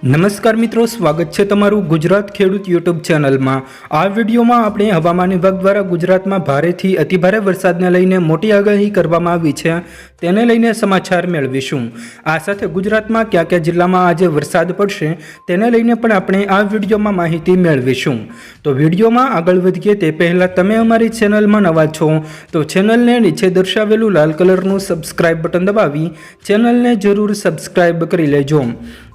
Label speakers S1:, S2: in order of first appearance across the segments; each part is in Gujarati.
S1: નમસ્કાર મિત્રો, સ્વાગત છે તમારું ગુજરાત ખેડૂત યુટ્યુબ ચેનલમાં। આ વિડીયોમાં આપણે હવામાન વિભાગ દ્વારા ગુજરાતમાં ભારેથી અતિભારે વરસાદને લઈને મોટી આગાહી કરવામાં આવી છે તેને લઈને સમાચાર મેળવીશું। આ સાથે ગુજરાતમાં કયા કયા જિલ્લામાં આજે વરસાદ પડશે તેને લઈને પણ આપણે આ વિડીયોમાં માહિતી મેળવીશું। તો વિડીયોમાં આગળ વધીએ તે પહેલાં તમે અમારી ચેનલમાં નવા છો તો ચેનલને નીચે દર્શાવેલું લાલ કલરનું સબસ્ક્રાઇબ બટન દબાવી ચેનલને જરૂર સબસ્ક્રાઇબ કરી લેજો।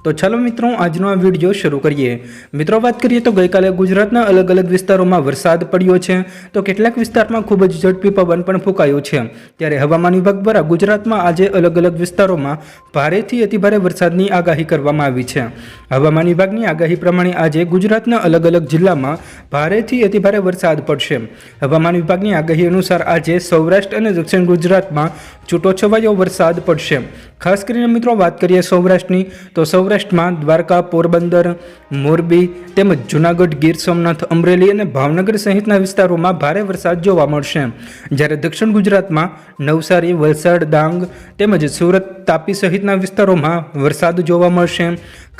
S1: તો ચાલો મિત્રો આજનો આ વિડીયો શરૂ કરીએ। મિત્રો વાત કરીએ તો ગઈકાલે ગુજરાતના અલગ અલગ વિસ્તારોમાં વરસાદ પડ્યો છે તો કેટલાક વિસ્તારમાં ખૂબ જ ઝડપી પવન પણ ફૂંકાયો છે। ત્યારે હવામાન વિભાગ દ્વારા ગુજરાતમાં આજે અલગ અલગ વિસ્તારોમાં ભારેથી અતિભારે વરસાદની આગાહી કરવામાં આવી છે। હવામાન વિભાગની આગાહી પ્રમાણે આજે ગુજરાતના અલગ અલગ જિલ્લામાં ભારેથી અતિભારે વરસાદ પડશે। હવામાન વિભાગની આગાહી અનુસાર આજે સૌરાષ્ટ્ર અને દક્ષિણ ગુજરાતમાં છૂટોછવાયો વરસાદ પડશે। ખાસ કરીને મિત્રો વાત કરીએ સૌરાષ્ટ્રની તો સૌરાષ્ટ્રમાં દ્વારકા, પોરબંદર, મોરબી તેમજ જૂનાગઢ, ગીર સોમનાથ, અમરેલી અને ભાવનગર સહિતના વિસ્તારોમાં ભારે વરસાદ જોવા મળશે। જ્યારે દક્ષિણ ગુજરાતમાં નવસારી, વલસાડ, ડાંગ તેમજ સુરત, તાપી સહિતના વિસ્તારોમાં વરસાદ જોવા મળશે।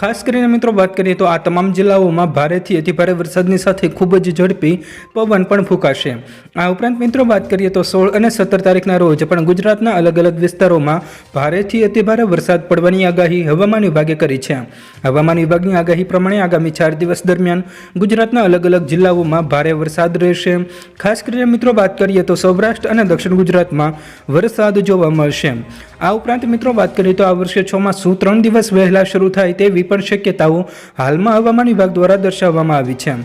S1: ખાસ કરીને મિત્રો વાત કરીએ તો આ તમામ જિલ્લાઓમાં ભારેથી અતિભારે વરસાદની સાથે ખૂબ જ ઝડપી પવન પણ ફૂંકાશે। આ ઉપરાંત મિત્રો વાત કરીએ તો 16 અને 17 તારીખના રોજ પણ ગુજરાતના અલગ અલગ વિસ્તારોમાં ભારેથી અતિભારે વરસાદ પડવાની આગાહી હવામાન વિભાગે કરી છે। હવામાન વિભાગની આગાહી પ્રમાણે આગામી 4 દિવસ દરમિયાન ગુજરાતના અલગ અલગ જિલ્લાઓમાં ભારે વરસાદ રહેશે। ખાસ કરીને મિત્રો વાત કરીએ તો સૌરાષ્ટ્ર અને દક્ષિણ ગુજરાતમાં વરસાદ જોવા મળશે। આ ઉપરાંત મિત્રો વાત કરીએ તો આ વર્ષે ચોમાસું 3 દિવસ વહેલા શરૂ થાય તેવી પણ શક્યતાઓ હાલમાં હવામાન વિભાગ દ્વારા દર્શાવવામાં આવી છે।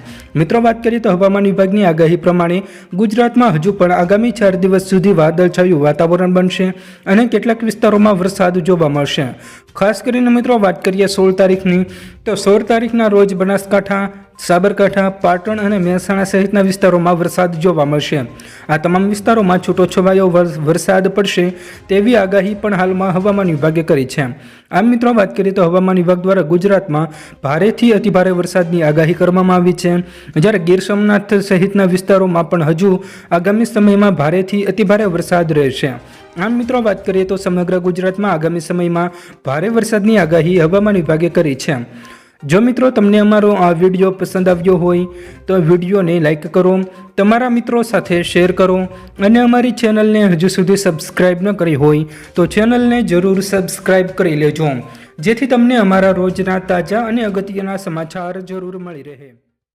S1: મિત્રો વાત કરીએ તો હવામાન વિભાગની આગાહી પ્રમાણે ગુજરાતમાં હજુ પણ આગામી 4 દિવસ સુધી વાદળછાયું વાતાવરણ બનશે અને કેટલાક વિસ્તારોમાં વરસાદ જોવા મળશે। ખાસ કરીને મિત્રો વાત કરીએ 16 તારીખની તો 16 તારીખના રોજ બનાસકાંઠા, સાબરકાંઠા, પાટણ અને મહેસાણા સહિતના વિસ્તારોમાં વરસાદ જોવા મળશે। આ તમામ વિસ્તારોમાં છૂટોછવાયો વરસાદ પડશે તેવી આગાહી પણ હાલમાં હવામાન વિભાગે કરી છે। આમ મિત્રો વાત કરીએ તો હવામાન વિભાગ દ્વારા ગુજરાતમાં ભારેથી અતિભારે વરસાદની આગાહી કરવામાં આવી છે। જ્યારે ગીર સોમનાથ સહિતના વિસ્તારોમાં પણ હજુ આગામી સમયમાં ભારેથી અતિભારે વરસાદ રહેશે। આમ મિત્રો વાત કરીએ તો સમગ્ર ગુજરાતમાં આગામી સમયમાં ભારે વરસાદની આગાહી હવામાન વિભાગે કરી છે। જો મિત્રો તમને અમારો આ વિડીયો પસંદ આવ્યો હોય તો વિડીયોને લાઈક કરો, તમારા મિત્રો સાથે શેર કરો અને અમારી ચેનલને હજુ સુધી સબસ્ક્રાઈબ ન કરી હોય તો ચેનલને જરૂર સબસ્ક્રાઈબ કરી લેજો, જેથી તમને અમારા રોજના તાજા અને અગત્યના સમાચાર જરૂર મળી રહે।